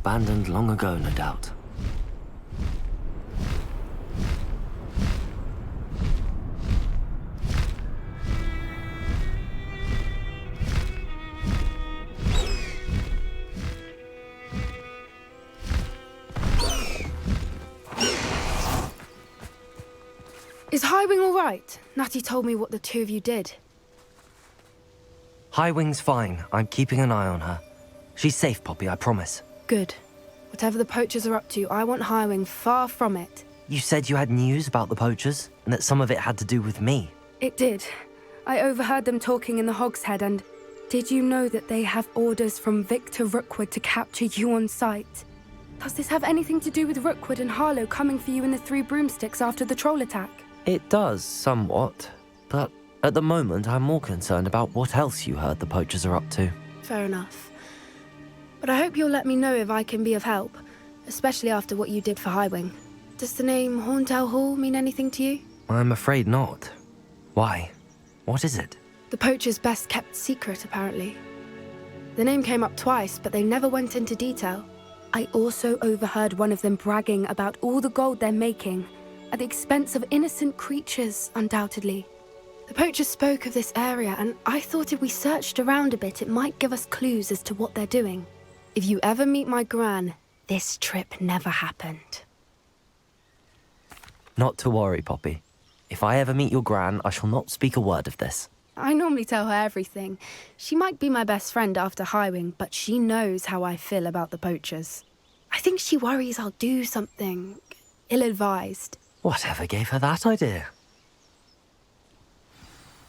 abandoned long ago, no doubt. Is Highwing all right? Natty told me what the two of you did. Highwing's fine. I'm keeping an eye on her. She's safe, Poppy, I promise. Good. Whatever the poachers are up to, I want Highwing far from it. You said you had news about the poachers, and that some of it had to do with me. It did. I overheard them talking in the Hogshead, and did you know that they have orders from Victor Rookwood to capture you on sight? Does this have anything to do with Rookwood and Harlow coming for you in the Three Broomsticks after the troll attack? It does, somewhat. But at the moment, I'm more concerned about what else you heard the poachers are up to. Fair enough. But I hope you'll let me know if I can be of help, especially after what you did for Highwing. Does the name Horntail Hall mean anything to you? I'm afraid not. Why? What is it? The poachers' best-kept secret, apparently. The name came up twice, but they never went into detail. I also overheard one of them bragging about all the gold they're making, at the expense of innocent creatures, undoubtedly. The poachers spoke of this area, and I thought if we searched around a bit, it might give us clues as to what they're doing. If you ever meet my gran, this trip never happened. Not to worry, Poppy. If I ever meet your gran, I shall not speak a word of this. I normally tell her everything. She might be my best friend after Highwing, but she knows how I feel about the poachers. I think she worries I'll do something ill-advised. Whatever gave her that idea?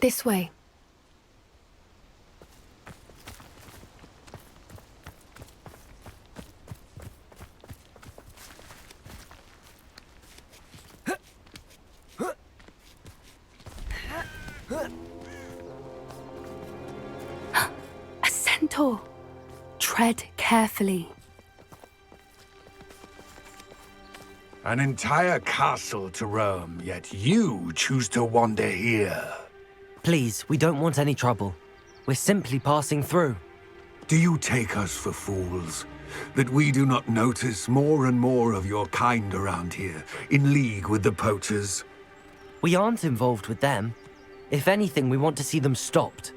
This way. A centaur. Tread carefully. An entire castle to roam, yet you choose to wander here. Please, we don't want any trouble. We're simply passing through. Do you take us for fools? That we do not notice more and more of your kind around here, in league with the poachers? We aren't involved with them. If anything, we want to see them stopped.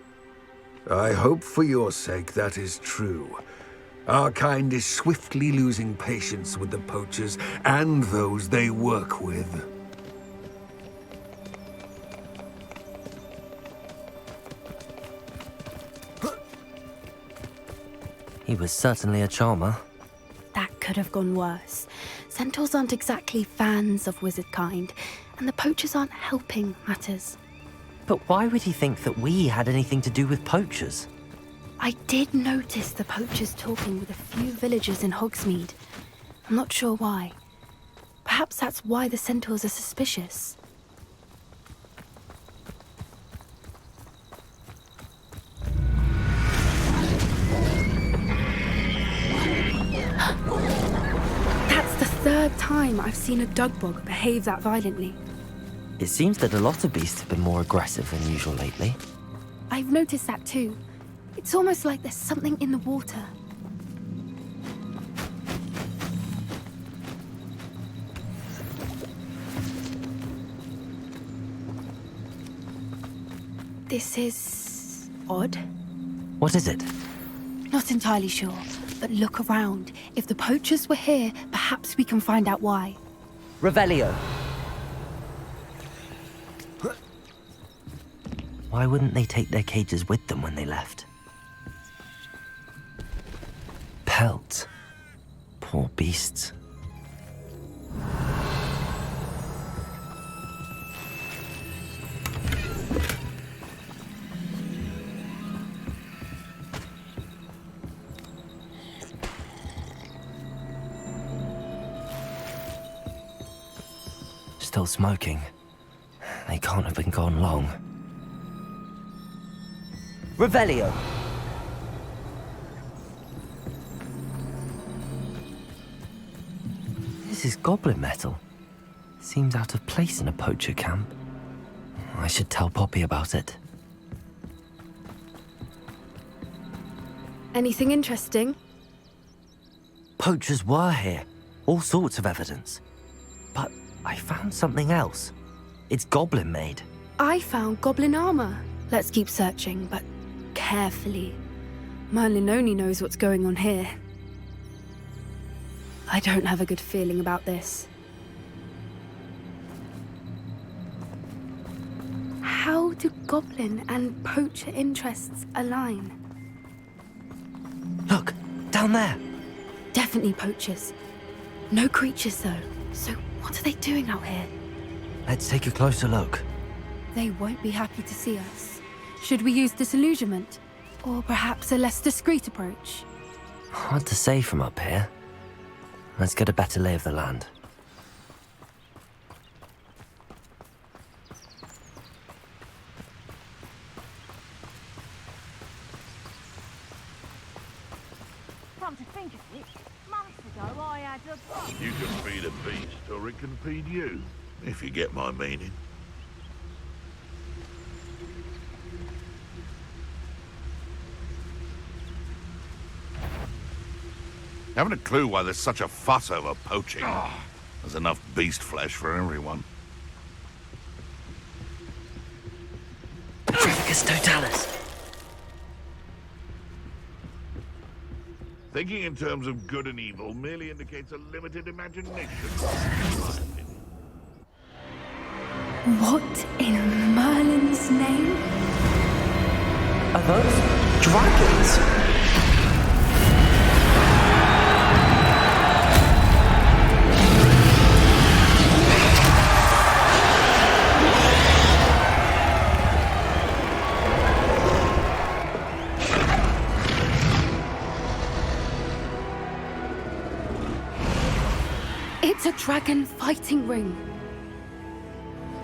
I hope for your sake that is true. Our kind is swiftly losing patience with the poachers and those they work with. He was certainly a charmer. That could have gone worse. Centaurs aren't exactly fans of wizard kind, and the poachers aren't helping matters. But why would he think that we had anything to do with poachers? I did notice the poachers talking with a few villagers in Hogsmeade. I'm not sure why. Perhaps that's why the centaurs are suspicious. That's the third time I've seen a dugbog behave that violently. It seems that a lot of beasts have been more aggressive than usual lately. I've noticed that too. It's almost like there's something in the water. This is odd. What is it? Not entirely sure, but look around. If the poachers were here, perhaps we can find out why. Revelio. Why wouldn't they take their cages with them when they left? Pelts. Poor beasts. Still smoking. They can't have been gone long. Revelio! This is goblin metal. Seems out of place in a poacher camp. I should tell Poppy about it. Anything interesting? Poachers were here. All sorts of evidence. But I found something else. It's goblin made. I found goblin armor. Let's keep searching, but carefully. Merlin only knows what's going on here. I don't have a good feeling about this. How do goblin and poacher interests align? Look, down there. Definitely poachers. No creatures, though. So what are they doing out here? Let's take a closer look. They won't be happy to see us. Should we use disillusionment? Or perhaps a less discreet approach? Hard to say from up here. Let's get a better lay of the land. Come to think of it, months ago I had a... You can feed a beast, or it can feed you, if you get my meaning. Haven't a clue why there's such a fuss over poaching. There's enough beast flesh for everyone. Trifficus totalis. Thinking in terms of good and evil merely indicates a limited imagination, in my opinion. What in Merlin's name? Are those dragons? It's a dragon fighting ring.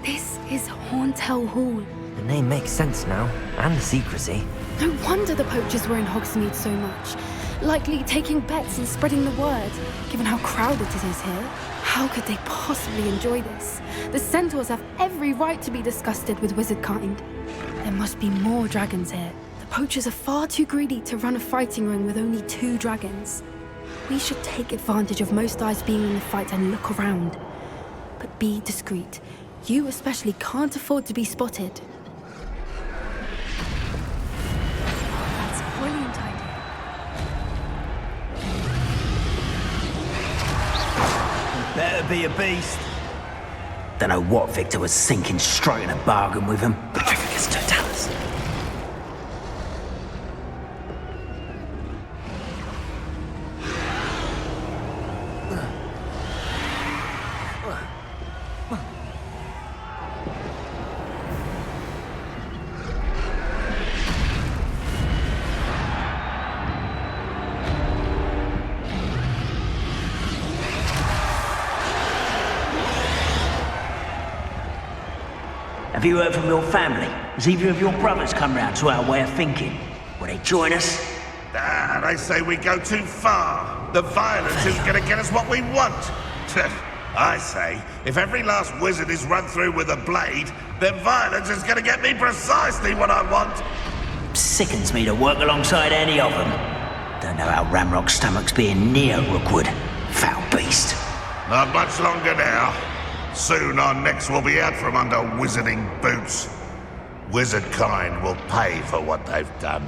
This is Horntail Hall. The name makes sense now, and the secrecy. No wonder the poachers were in Hogsmeade so much. Likely taking bets and spreading the word, given how crowded it is here. How could they possibly enjoy this? The centaurs have every right to be disgusted with wizard kind. There must be more dragons here. The poachers are far too greedy to run a fighting ring with only 2 dragons. We should take advantage of most eyes being in the fight and look around. But be discreet. You especially can't afford to be spotted. That's a brilliant idea. Better be a beast. Don't know what Victor was thinking, striking a bargain with him. Trifficus totalis. Have you heard from your family? Has either of your brothers come round to our way of thinking? Will they join us? They say we go too far. The violence is gonna get us what we want. I say, if every last wizard is run through with a blade, then violence is gonna get me precisely what I want. Sickens me to work alongside any of them. Don't know how Ramrock's stomach's being near Rookwood. Foul beast. Not much longer now. Soon our necks will be out from under wizarding boots. Wizard kind will pay for what they've done.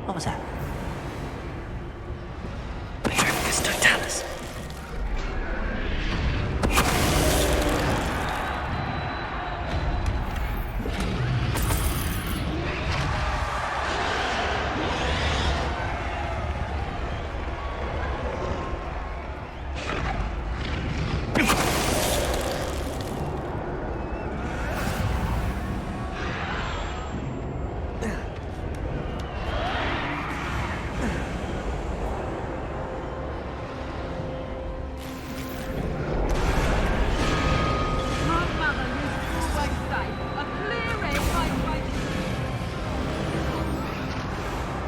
What was that? Trifficus totalis.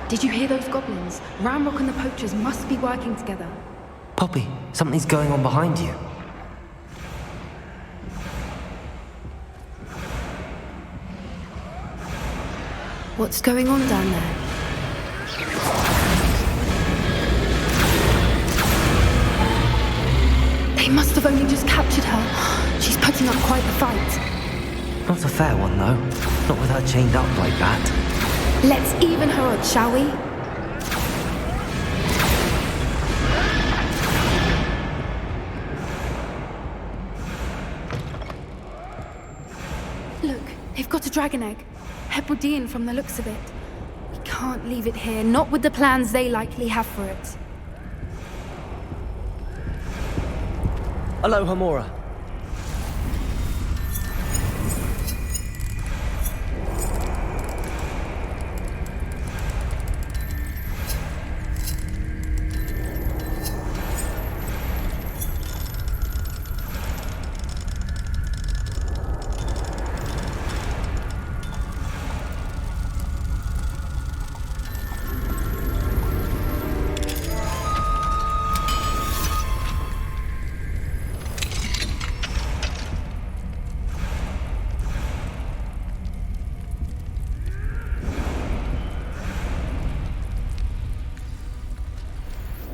Did you hear those goblins? Ramrock and the poachers must be working together. Poppy, something's going on behind you. What's going on down there? They must have only just captured her. She's putting up quite the fight. Not a fair one, though. Not with her chained up like that. Let's even her odds, shall we? Look, they've got a dragon egg. Hebridean from the looks of it. We can't leave it here, not with the plans they likely have for it. Hello, Hamura.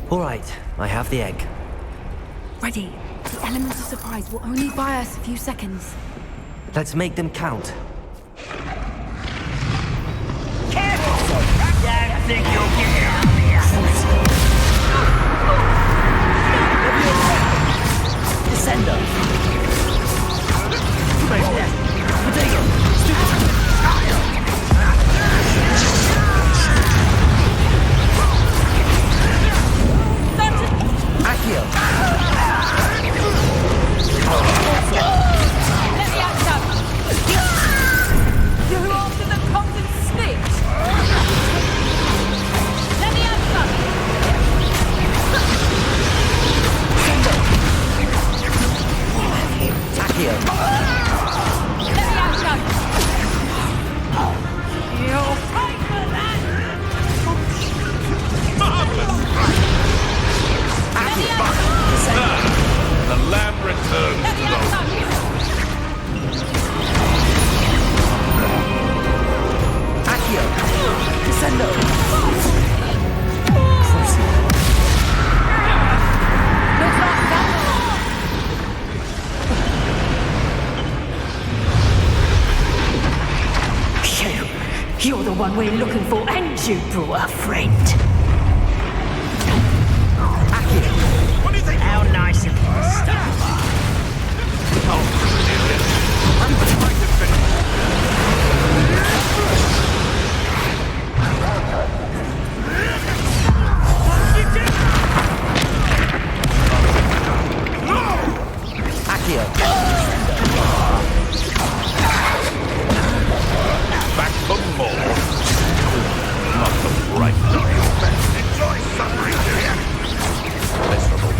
All right, I have the egg. Ready. The element of surprise will only buy us a few seconds. Let's make them count. Careful! Don't think you'll get out of here. Descendo. Accio! Let me out, son. You're after the Compton snitch. Let me out, son. Accio! Let me out, son. You'll pay for that. Let me out, son. The lamb returns Let me out, son. Accio! Descendo! Looks like that. You're the one we're looking for, and you brought a friend. What do you think? How nice of you to stop by. Accio! Back for more. Not the right time. Enjoy suffering, do ya? Miserable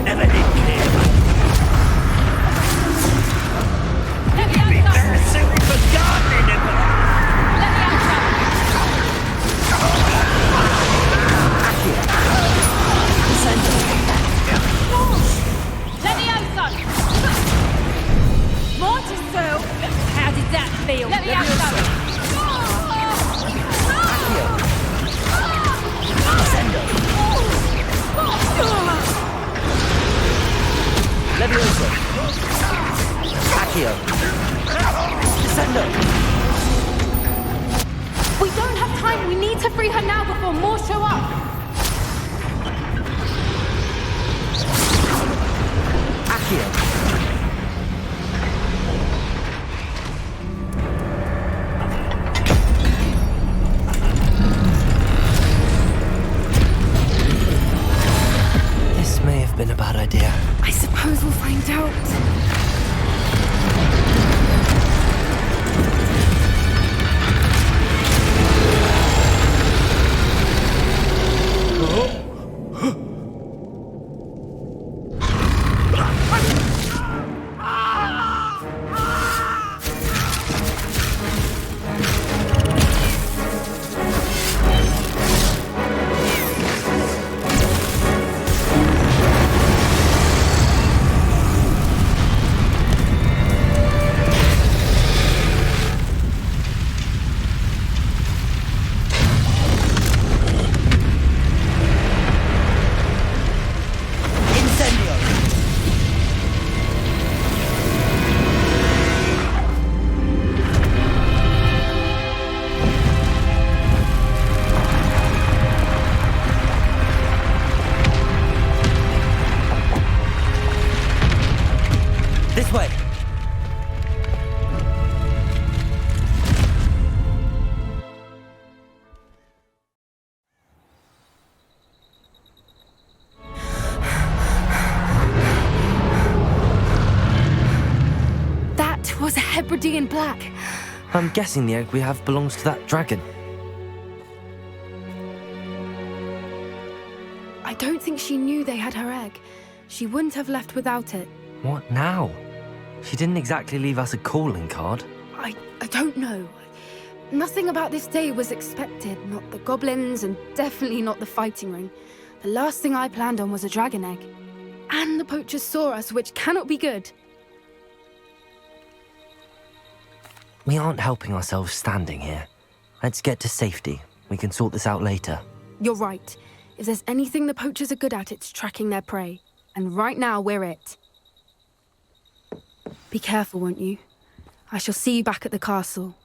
Never did care. Let me out, Be son. better suited for gardening than for Let me out, son. Let me out, son. Mortisu. How did that feel? Let me out, son. Levioso! Accio! Descendo! We don't have time. We need to free her now before more show up. Accio! This may have been a bad idea. Hebridean black. I'm guessing the egg we have belongs to that dragon. I don't think she knew they had her egg. She wouldn't have left without it. What now? She didn't exactly leave us a calling card. I don't know. Nothing about this day was expected. Not the goblins, and definitely not the fighting ring. The last thing I planned on was a dragon egg. And the poachers saw us, which cannot be good. We aren't helping ourselves standing here. Let's get to safety. We can sort this out later. You're right. If there's anything the poachers are good at, it's tracking their prey. And right now, we're it. Be careful, won't you? I shall see you back at the castle.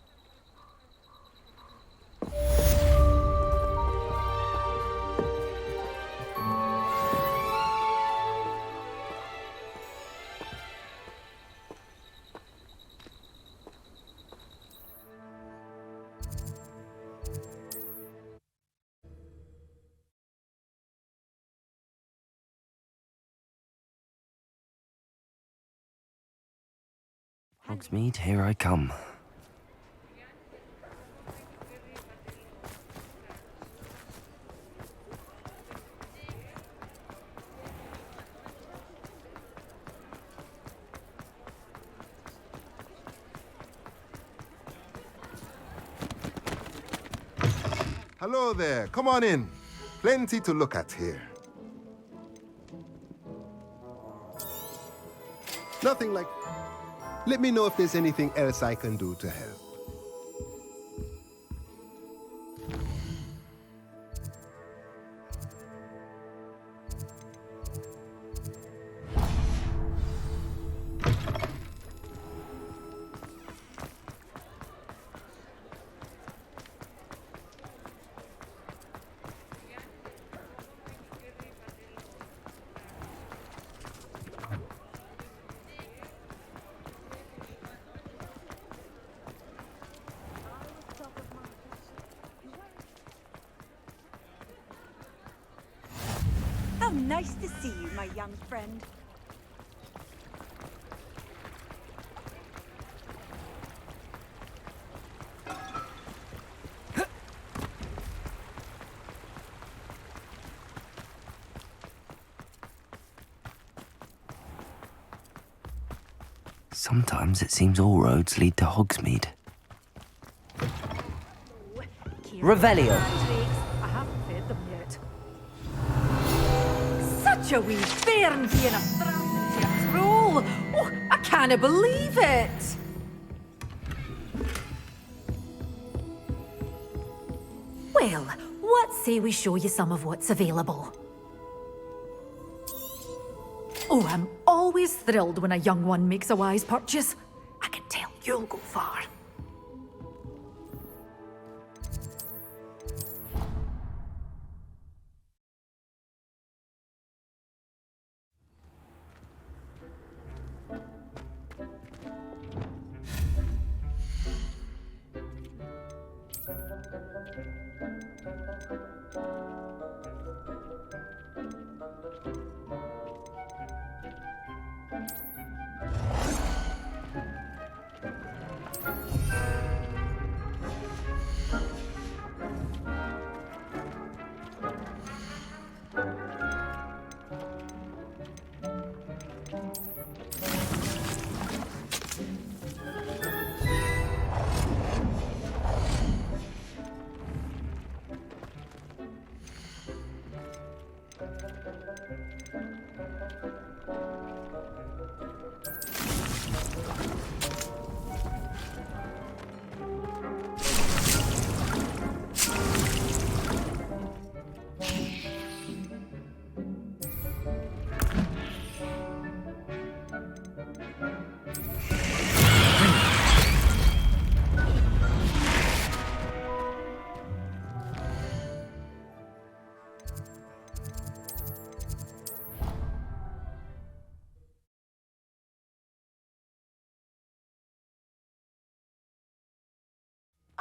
Hogsmeade, here I come. Hello there, come on in. Plenty to look at here. Nothing like... Let me know if there's anything else I can do to help. How nice to see you, my young friend. Sometimes it seems all roads lead to Hogsmeade. Revelio. I haven't fed them yet. Such a wee bairn being a thrashing troll! Oh, I can't believe it! Well, what say we show you some of what's available? Oh, I'm always thrilled when a young one makes a wise purchase. I can tell you'll go far.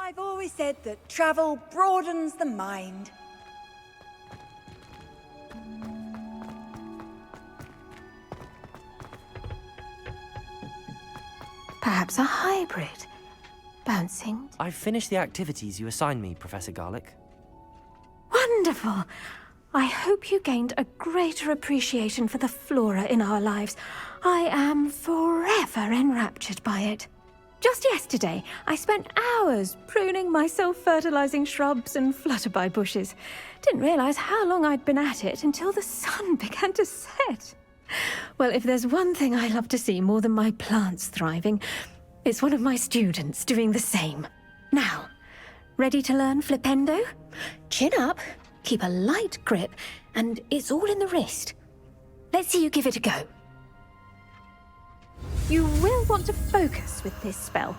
I've always said that travel broadens the mind. Perhaps a hybrid. Bouncing. I've finished the activities you assigned me, Professor Garlick. Wonderful! I hope you gained a greater appreciation for the flora in our lives. I am forever enraptured by it. Just yesterday, I spent hours pruning my self-fertilizing shrubs and flutterby bushes. Didn't realize how long I'd been at it until the sun began to set. Well, if there's one thing I love to see more than my plants thriving, it's one of my students doing the same. Now, ready to learn flipendo? Chin up, keep a light grip, and it's all in the wrist. Let's see you give it a go. You will want to focus with this spell.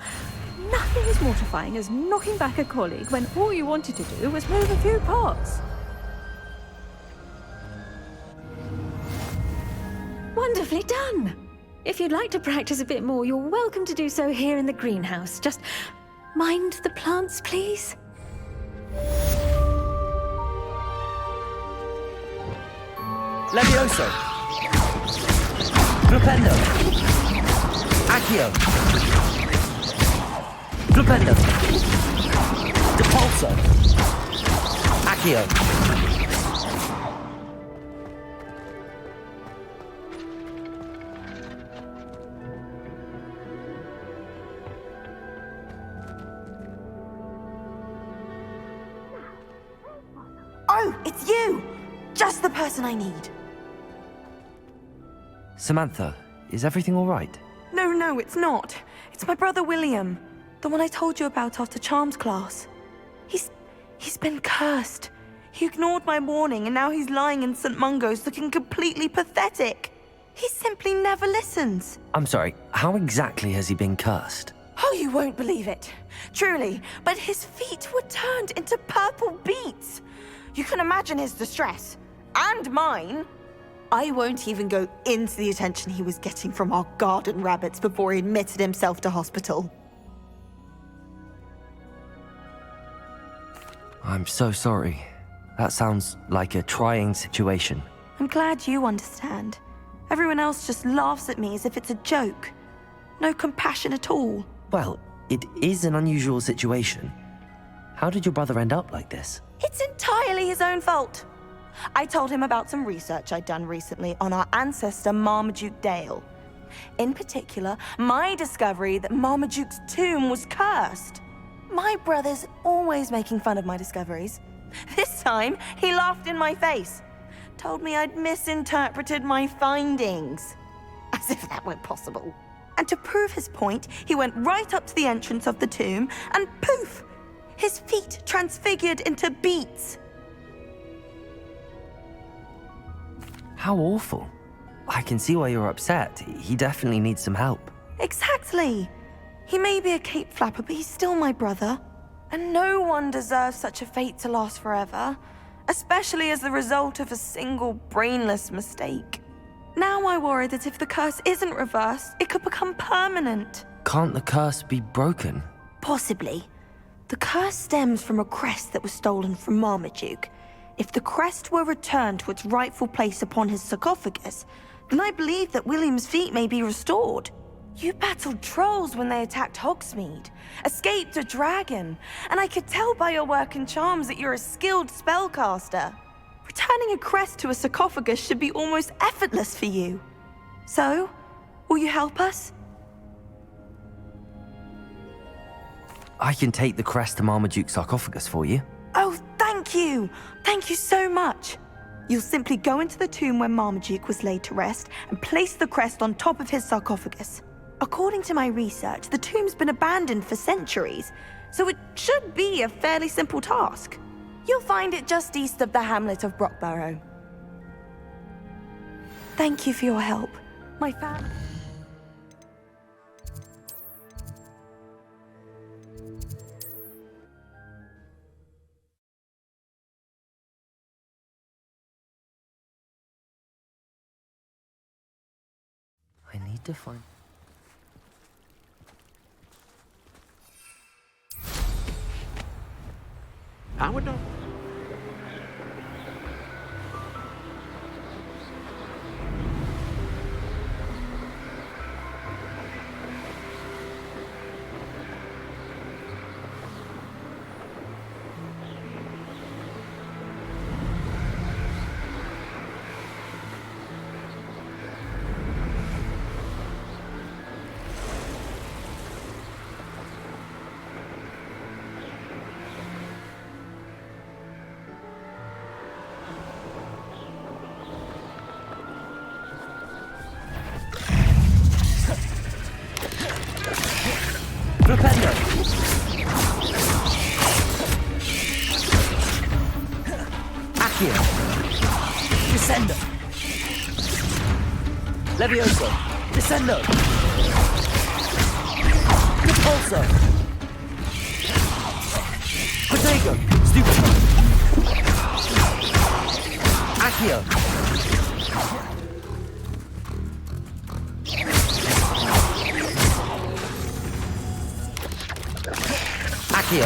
Nothing as mortifying as knocking back a colleague when all you wanted to do was move a few parts. Wonderfully done! If you'd like to practice a bit more, you're welcome to do so here in the greenhouse. Just mind the plants, please. Levioso! Flipendo! Accio! Flipendo! Depulso! Accio! Oh, it's you! Just the person I need. Samantha, is everything all right? No, it's not. It's my brother William. The one I told you about after Charms class. He's been cursed. He ignored my warning and now he's lying in St. Mungo's looking completely pathetic. He simply never listens. I'm sorry, how exactly has he been cursed? Oh, you won't believe it. Truly, but his feet were turned into purple beets. You can imagine his distress. And mine. I won't even go into the attention he was getting from our garden rabbits before he admitted himself to hospital. I'm so sorry. That sounds like a trying situation. I'm glad you understand. Everyone else just laughs at me as if it's a joke. No compassion at all. Well, it is an unusual situation. How did your brother end up like this? It's entirely his own fault. I told him about some research I'd done recently on our ancestor Marmaduke Dale. In particular, my discovery that Marmaduke's tomb was cursed. My brother's always making fun of my discoveries. This time, he laughed in my face. Told me I'd misinterpreted my findings. As if that weren't possible. And to prove his point, he went right up to the entrance of the tomb and poof! His feet transfigured into beets. How awful. I can see why you're upset. He definitely needs some help. Exactly. He may be a cape flapper, but he's still my brother. And no one deserves such a fate to last forever, especially as the result of a single brainless mistake. Now I worry that if the curse isn't reversed, it could become permanent. Can't the curse be broken? Possibly. The curse stems from a crest that was stolen from Marmaduke. If the crest were returned to its rightful place upon his sarcophagus, then I believe that William's feet may be restored. You battled trolls when they attacked Hogsmeade, escaped a dragon, and I could tell by your work in charms that you're a skilled spellcaster. Returning a crest to a sarcophagus should be almost effortless for you. So, will you help us? I can take the crest to Marmaduke's sarcophagus for you. Oh, thank you! Thank you so much! You'll simply go into the tomb where Marmaduke was laid to rest and place the crest on top of his sarcophagus. According to my research, the tomb's been abandoned for centuries, so it should be a fairly simple task. You'll find it just east of the hamlet of Brockborough. Thank you for your help. My family... I need to find... I would know. Accio. Descendo. Levioso. Descendo. Repulso. Protego. Stupefy. Accio. Accio.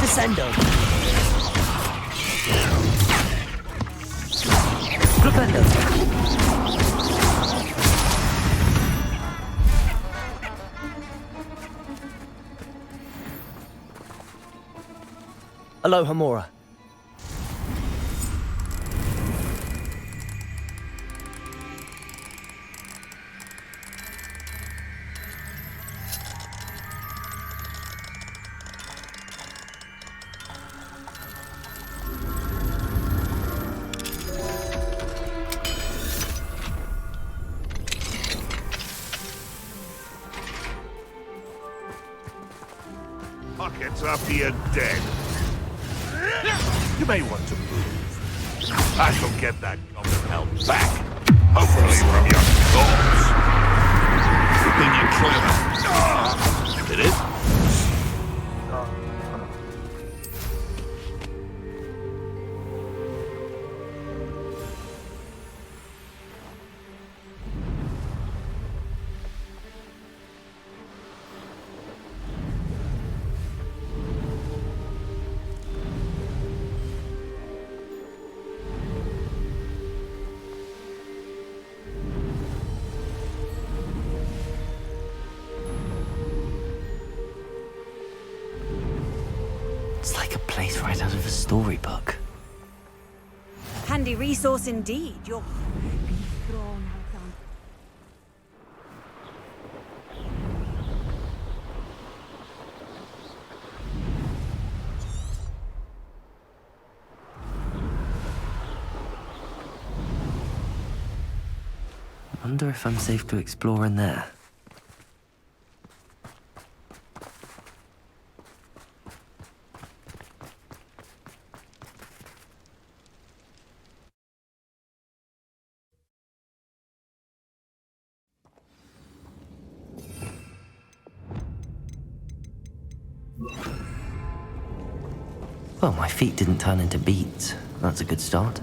Descendo. Flipendo. Aloha Mora. Pockets after you're dead. You may want to move. I shall get that goblin help back. Hopefully from your corpse. Think you're clever. It is? It's like a place right out of a storybook. Handy resource indeed. You're Wonder if I'm safe to explore in there. Well, my feet didn't turn into beets. That's a good start.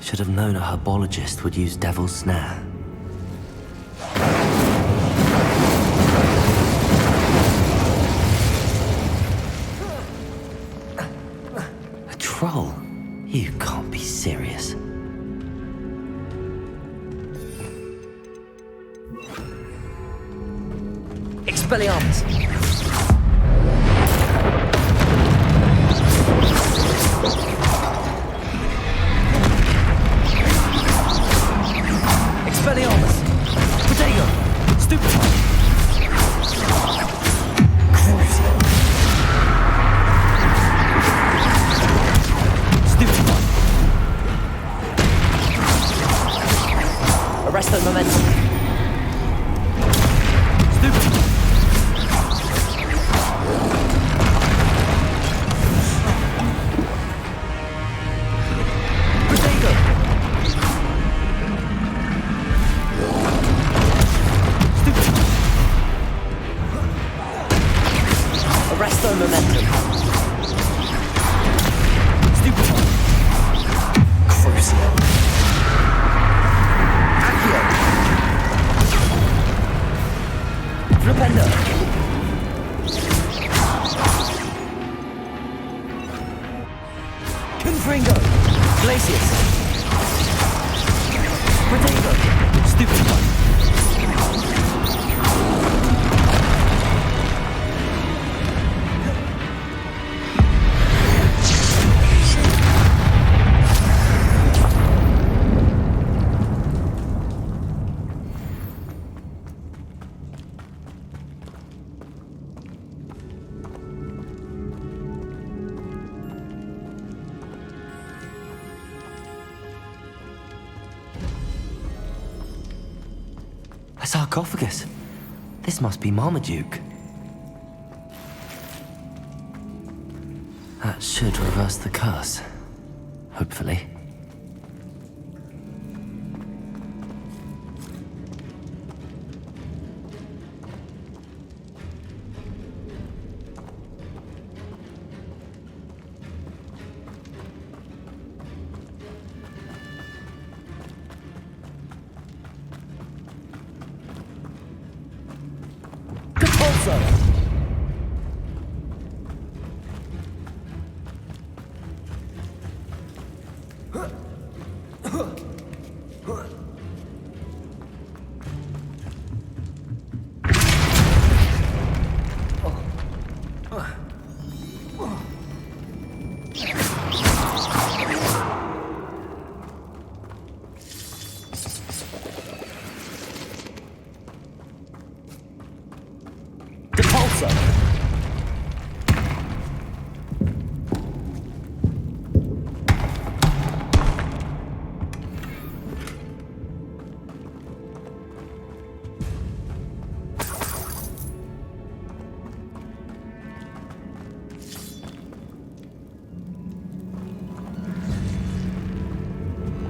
Should have known a herbologist would use Devil's Snare. A troll? You can't be serious. Expelliarmus! Expelliarmus! Protego! Stupefy! Crucio! Stupefy! Arresto Momentum! Stupefy! Protego! Arresto Momentum. Stupefy. Crucio. Accio. Flipendo. Confringo. Glacius. Protego. Stupefy. sarcophagus. This must be Marmaduke. That should reverse the curse. Hopefully.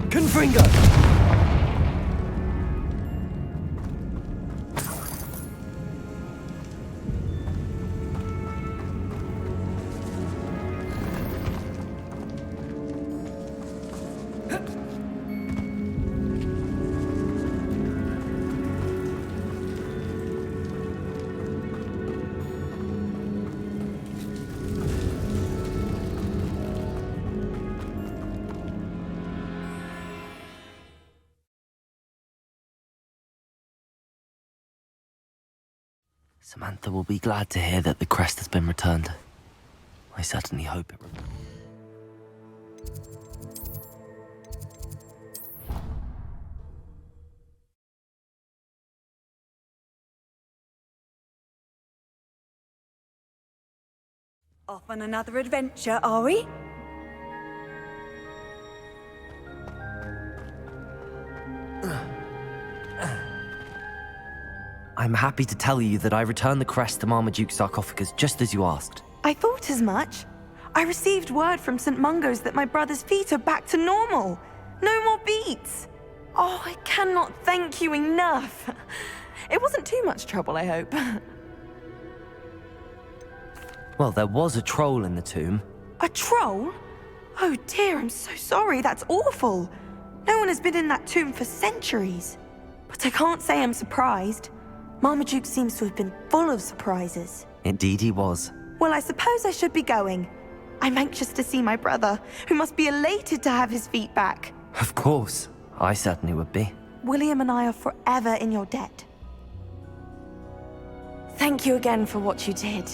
Confringo! Samantha will be glad to hear that the crest has been returned. I certainly hope it will. Off on another adventure, are we? I'm happy to tell you that I returned the crest to Marmaduke's sarcophagus just as you asked. I thought as much. I received word from St. Mungo's that my brother's feet are back to normal. No more beats. Oh, I cannot thank you enough. It wasn't too much trouble, I hope. Well, there was a troll in the tomb. A troll? Oh dear, I'm so sorry. That's awful. No one has been in that tomb for centuries. But I can't say I'm surprised. Marmaduke seems to have been full of surprises. Indeed he was. Well, I suppose I should be going. I'm anxious to see my brother, who must be elated to have his feet back. Of course. I certainly would be. William and I are forever in your debt. Thank you again for what you did.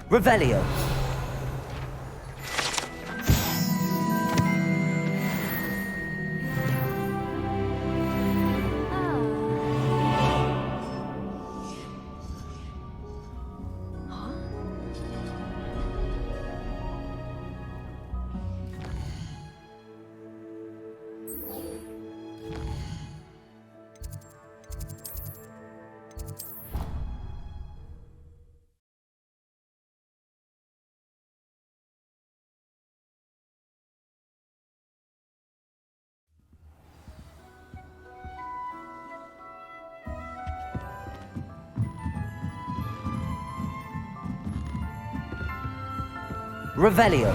Revelio. Revelio.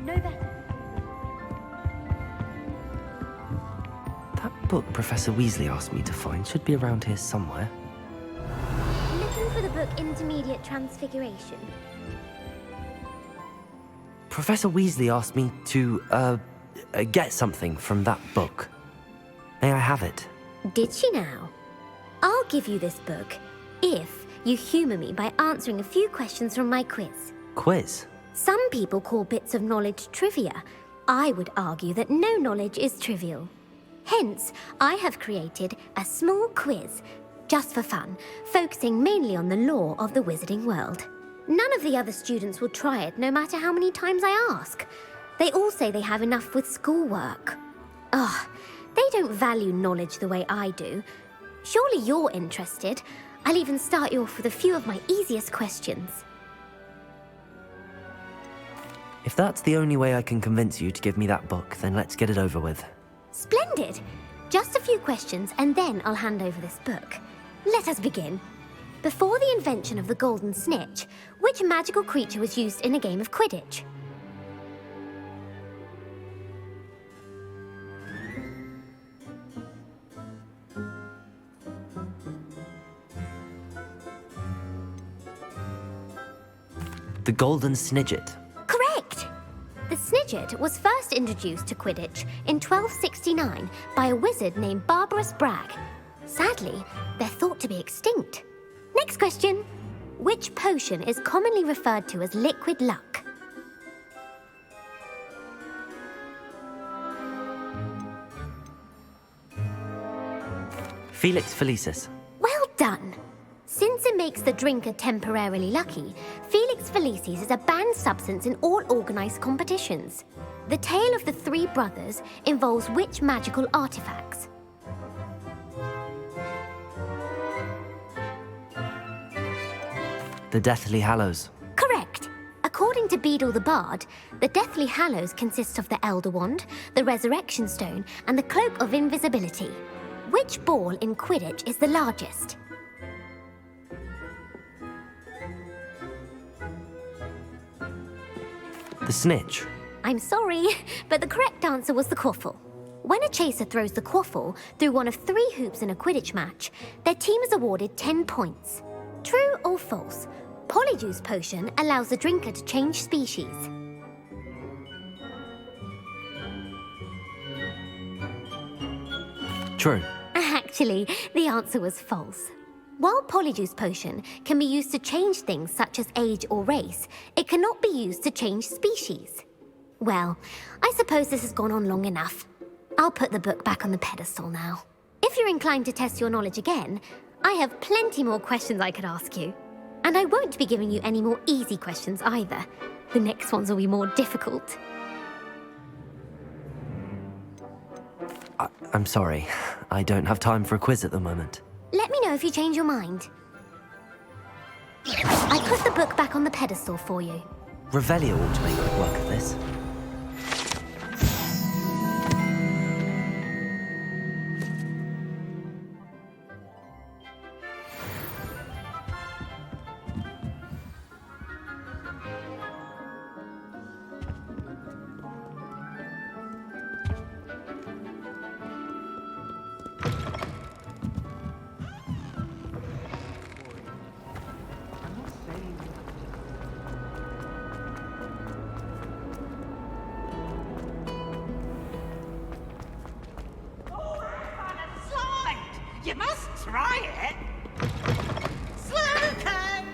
No better. That book Professor Weasley asked me to find should be around here somewhere. Looking for the book Intermediate Transfiguration. Professor Weasley asked me to, get something from that book. May I have it? Did she now? I'll give you this book if you humour me by answering a few questions from my quiz. Quiz? Some people call bits of knowledge trivia. I would argue that no knowledge is trivial. Hence, I have created a small quiz, just for fun, focusing mainly on the lore of the wizarding world. None of the other students will try it, no matter how many times I ask. They all say they have enough with schoolwork. Ugh, they don't value knowledge the way I do. Surely you're interested. I'll even start you off with a few of my easiest questions. If that's the only way I can convince you to give me that book, then let's get it over with. Splendid! Just a few questions and then I'll hand over this book. Let us begin. Before the invention of the golden snitch, which magical creature was used in a game of Quidditch? The Golden Snidget. Correct! The Snidget was first introduced to Quidditch in 1269 by a wizard named Barbarous Bragg. Sadly, they're thought to be extinct. Next question. Which potion is commonly referred to as liquid luck? Felix Felicis. Well done! Since it makes the drinker temporarily lucky, Felix Felicis is a banned substance in all organised competitions. The tale of the three brothers involves which magical artifacts? The Deathly Hallows. Correct! According to Beadle the Bard, the Deathly Hallows consists of the Elder Wand, the Resurrection Stone, and the Cloak of Invisibility. Which ball in Quidditch is the largest? The Snitch. I'm sorry, but the correct answer was the quaffle. When a chaser throws the quaffle through one of 3 hoops in a Quidditch match, their team is awarded 10 points. True or false? Polyjuice potion allows the drinker to change species. True. Actually, the answer was false. While Polyjuice potion can be used to change things such as age or race, it cannot be used to change species. Well, I suppose this has gone on long enough. I'll put the book back on the pedestal now. If you're inclined to test your knowledge again, I have plenty more questions I could ask you. And I won't be giving you any more easy questions either. The next ones will be more difficult. I'm sorry. I don't have time for a quiz at the moment. Let me know if you change your mind. I put the book back on the pedestal for you. Revelio ought to make quick work of this. You must try it. Slurken!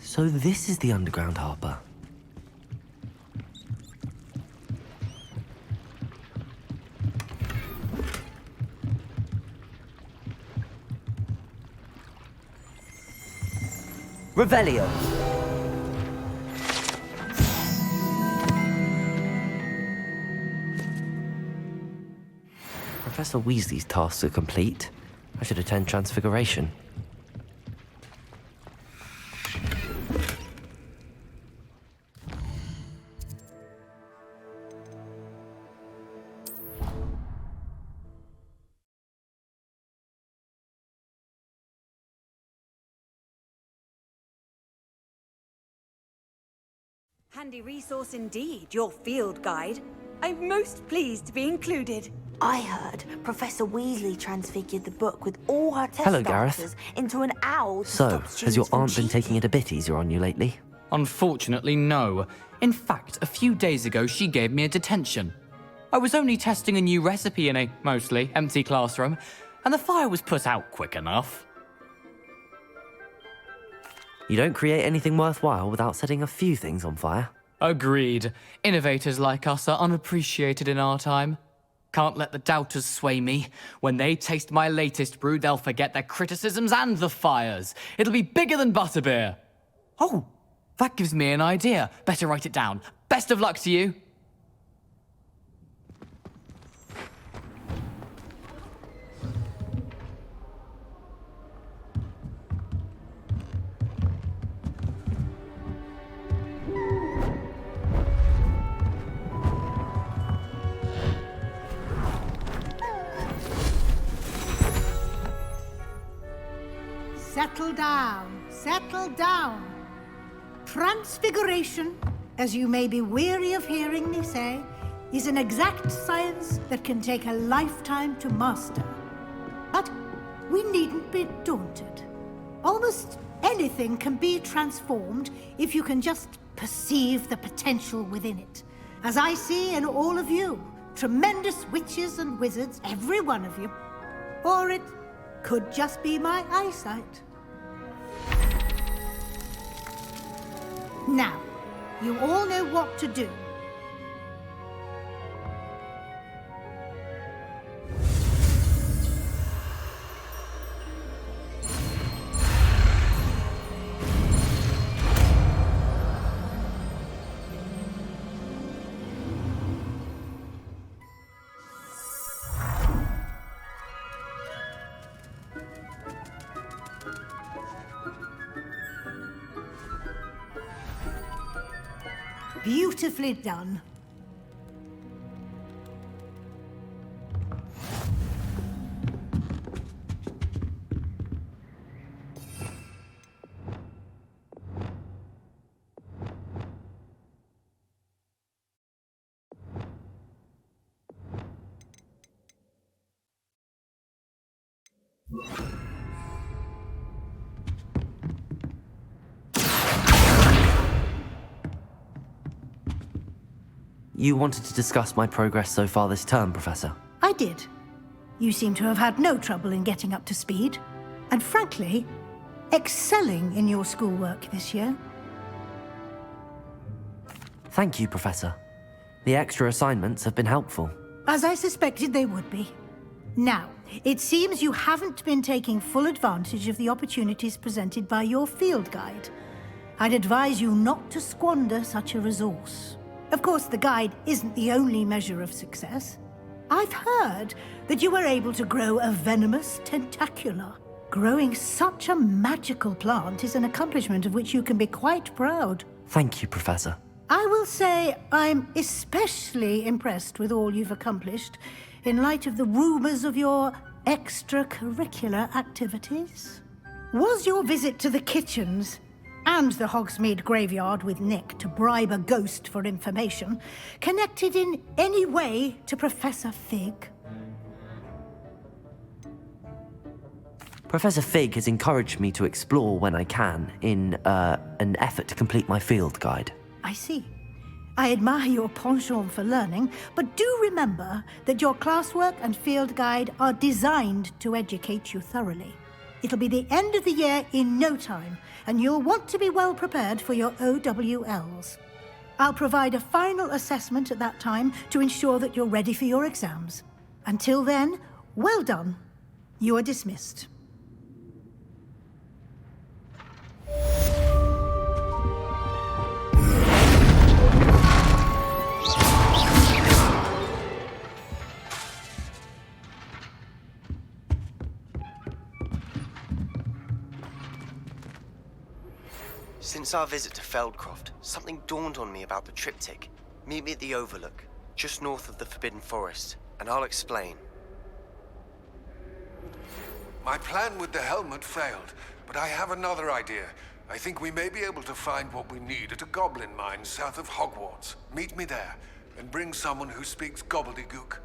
So this is the underground harbour. Revelio! Professor Weasley's tasks are complete. I should attend Transfiguration. Handy resource indeed, your field guide. I'm most pleased to be included. I heard Professor Weasley transfigured the book with all her test Hello, Gareth. answers into an owl to So, stop has your students from aunt been taking it a bit easier on you lately? Unfortunately, no. In fact, a few days ago, she gave me a detention. I was only testing a new recipe in a mostly empty classroom, and the fire was put out quick enough. You don't create anything worthwhile without setting a few things on fire. Agreed. Innovators like us are unappreciated in our time. Can't let the doubters sway me. When they taste my latest brew, they'll forget their criticisms and the fires. It'll be bigger than butterbeer. Oh, that gives me an idea. Better write it down. Best of luck to you. Settle down, settle down. Transfiguration, as you may be weary of hearing me say, is an exact science that can take a lifetime to master. But we needn't be daunted. Almost anything can be transformed if you can just perceive the potential within it. As I see in all of you, tremendous witches and wizards, every one of you. Or it could just be my eyesight. Now, you all know what to do. Beautifully done. You wanted to discuss my progress so far this term, Professor. I did. You seem to have had no trouble in getting up to speed, and frankly, excelling in your schoolwork this year. Thank you, Professor. The extra assignments have been helpful. As I suspected they would be. Now, it seems you haven't been taking full advantage of the opportunities presented by your field guide. I'd advise you not to squander such a resource. Of course, the guide isn't the only measure of success. I've heard that you were able to grow a venomous tentacula. Growing such a magical plant is an accomplishment of which you can be quite proud. Thank you, Professor. I will say I'm especially impressed with all you've accomplished in light of the rumors of your extracurricular activities. Was your visit to the kitchens and the Hogsmeade graveyard with Nick to bribe a ghost for information connected in any way to Professor Fig? Professor Fig has encouraged me to explore when I can in an effort to complete my field guide. I see. I admire your penchant for learning, but do remember that your classwork and field guide are designed to educate you thoroughly. It'll be the end of the year in no time, and you'll want to be well prepared for your OWLs. I'll provide a final assessment at that time to ensure that you're ready for your exams. Until then, well done. You are dismissed. Since our visit to Feldcroft, something dawned on me about the triptych. Meet me at the Overlook, just north of the Forbidden Forest, and I'll explain. My plan with the helmet failed, but I have another idea. I think we may be able to find what we need at a goblin mine south of Hogwarts. Meet me there, and bring someone who speaks gobbledygook.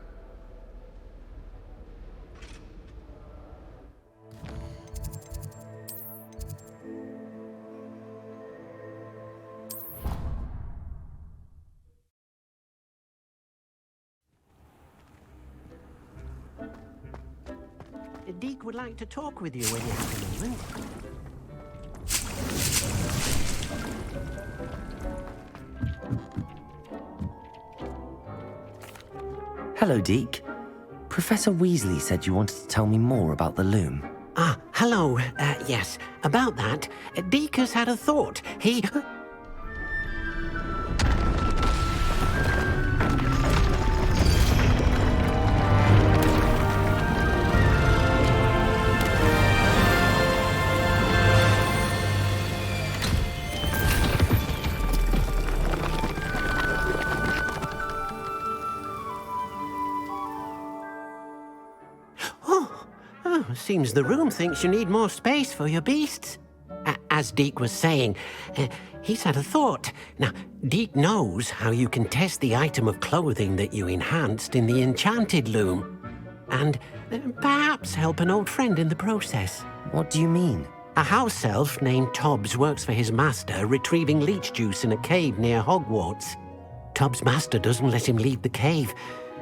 Deke would like to talk with you when you have a moment. Hello, Deke. Professor Weasley said you wanted to tell me more about the loom. Ah, hello. Yes, about that. Deke has had a thought. He... Seems the room thinks you need more space for your beasts. As Deke was saying, he's had a thought. Now, Deke knows how you can test the item of clothing that you enhanced in the enchanted loom. And perhaps help an old friend in the process. What do you mean? A house elf named Tobbs works for his master, retrieving leech juice in a cave near Hogwarts. Tobbs' master doesn't let him leave the cave,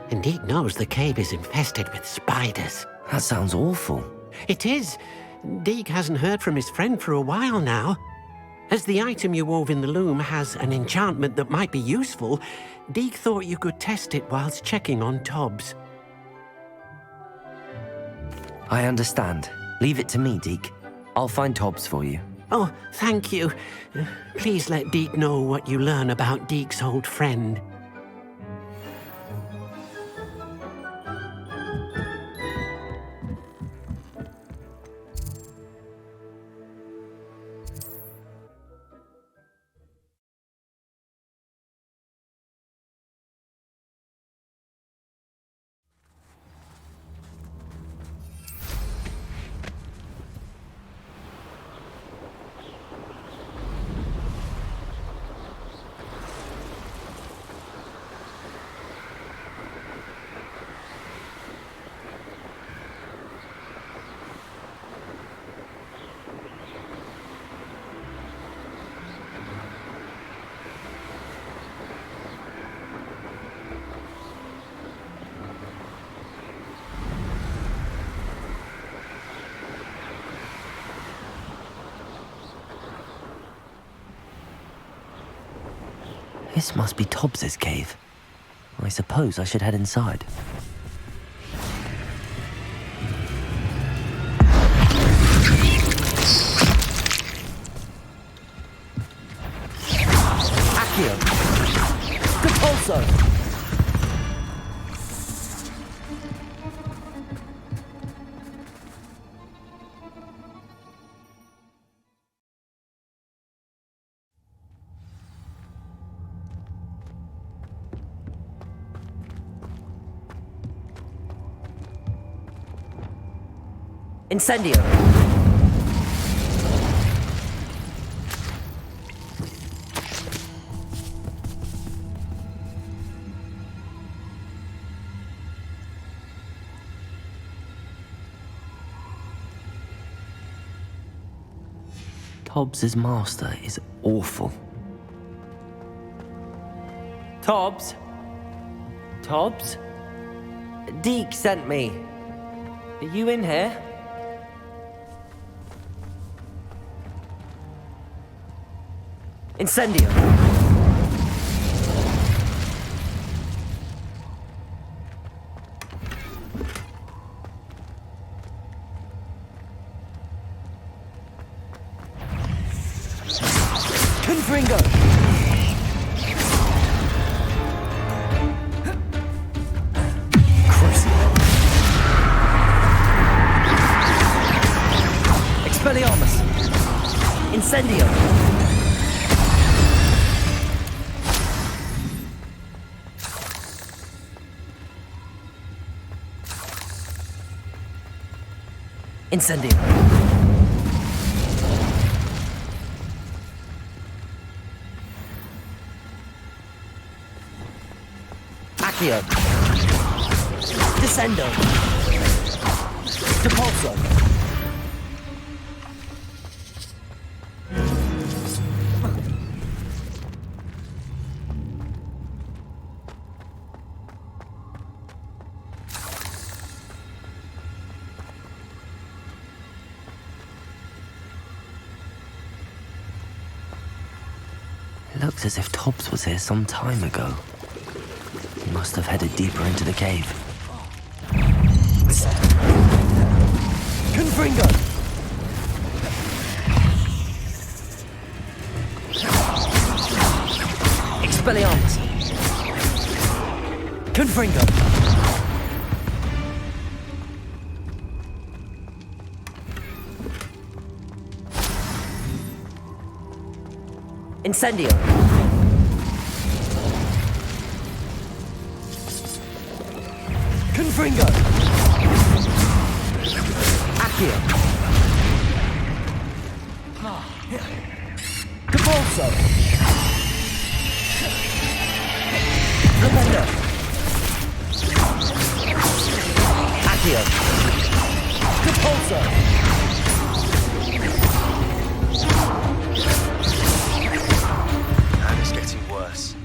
and Deke knows the cave is infested with spiders. That sounds awful. It is. Deke hasn't heard from his friend for a while now. As the item you wove in the loom has an enchantment that might be useful, Deke thought you could test it whilst checking on Tobbs. I understand. Leave it to me, Deke. I'll find Tobbs for you. Oh, thank you. Please let Deke know what you learn about Deke's old friend. This must be Tobbs's cave. I suppose I should head inside. Accio! Repulso! Incendio! Tobbs's master is awful. Tobbs? Tobbs? Deke sent me. Are you in here? Incendio! Confringo! Crucio! Expelliarmus! Incendio! Incendio! Accio. Descendo. Depulso. Looks as if Tobbs was here some time ago. He must have headed deeper into the cave. Confringo! Expelliarmus! Confringo! Incendio! Confringo! Accio! Depulso! Flipendo! Accio! Depulso! And it's getting worse.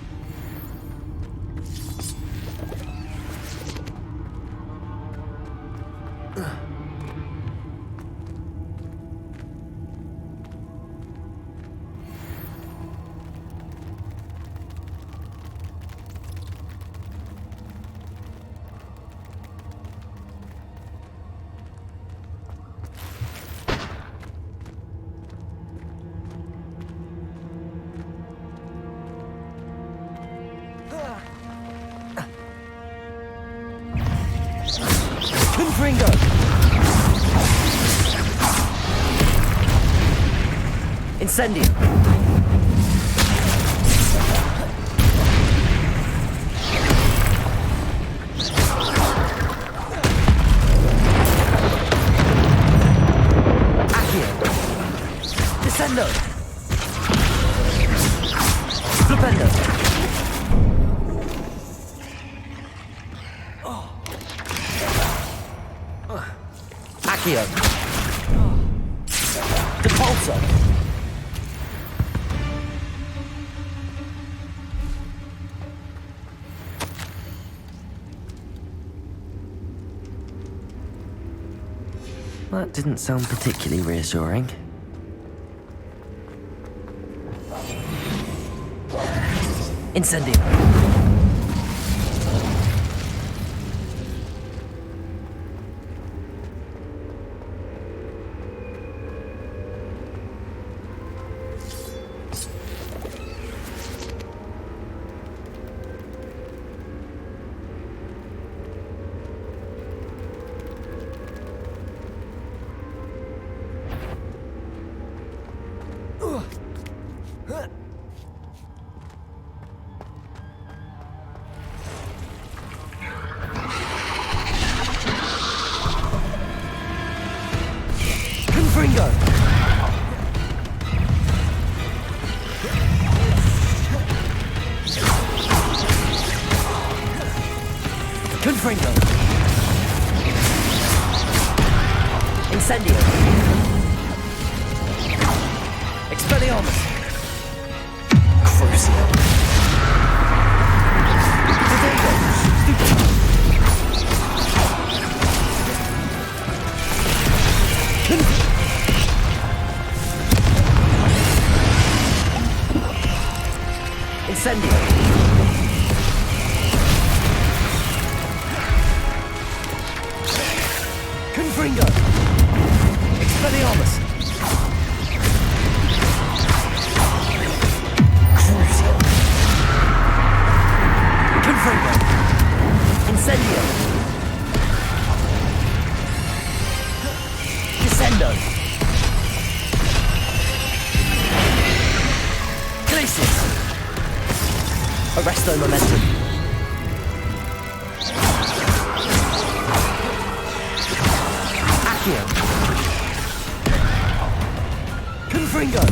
Confringo! Incendio! Accio! Descendo! Flipendo! Accio! Depulso! That didn't sound particularly reassuring. Incendio! Confringo! Confringo! Incendio! Expelliarmus! Crucio! Incendio! Confringo! Expelliarmus! Crucio! Confringo! Incendio! Descendo! Glacius! Arresto momentum. Accio. Confringo.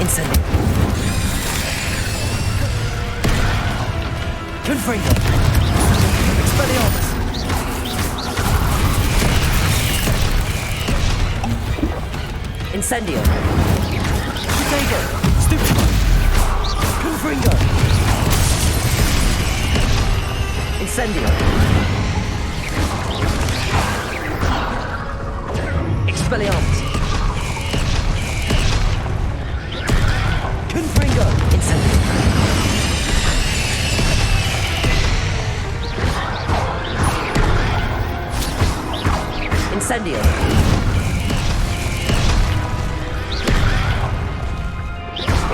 Incendio. Confringo! Expelliarmus! Incendio! Potato! Stupefy! Confringo! Incendio! Expelliarmus! Confringo! Incendio! Incendio!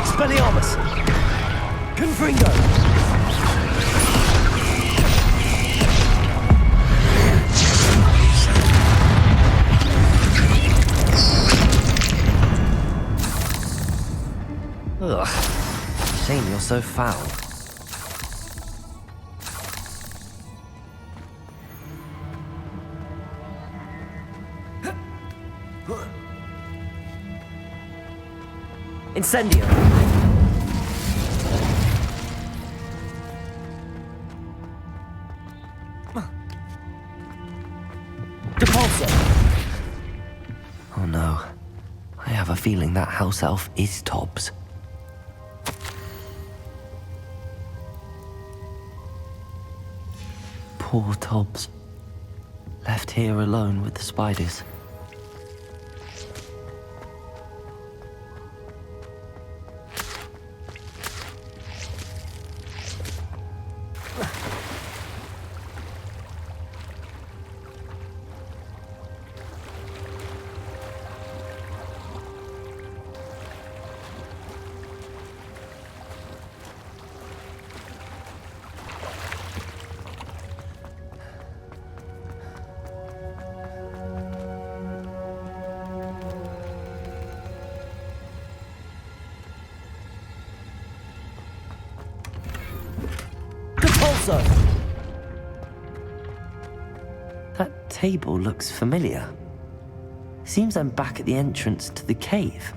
Expelliarmus! Confringo! Ugh. Shame you're so foul. Incendio! Depulso! Oh no. I have a feeling that house elf is Tobbs. Poor Tobbs. Left here alone with the spiders. That table looks familiar. Seems I'm back at the entrance to the cave.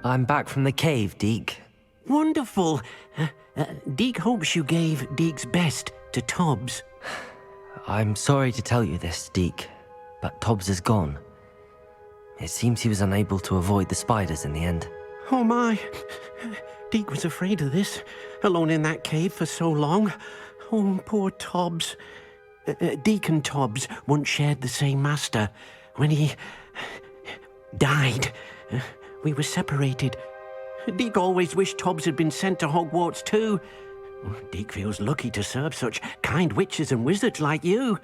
I'm back from the cave, Deke. Wonderful. Deke hopes you gave Deke's best to Tobbs. I'm sorry to tell you this, Deke, but Tobbs is gone. It seems he was unable to avoid the spiders in the end. Oh my. Deke was afraid of this, alone in that cave for so long. Oh, poor Tobbs. Deke and Tobbs once shared the same master. When he died, we were separated. Deke always wished Tobbs had been sent to Hogwarts too. Deke feels lucky to serve such kind witches and wizards like you.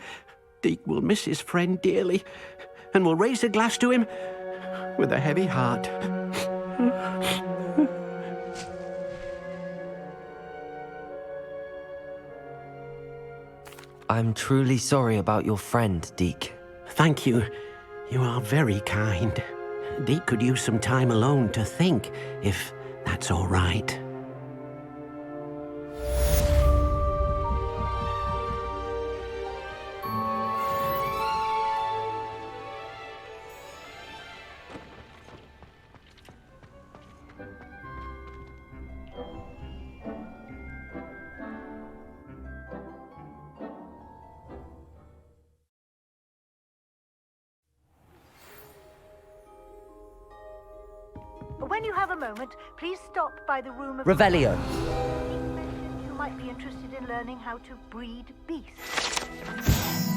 Deke will miss his friend dearly, and will raise a glass to him with a heavy heart. I'm truly sorry about your friend, Deke. Thank you. You are very kind. Deke could use some time alone to think, if that's all right. When you have a moment, please stop by the room of... Revelio. You might be interested in learning how to breed beasts.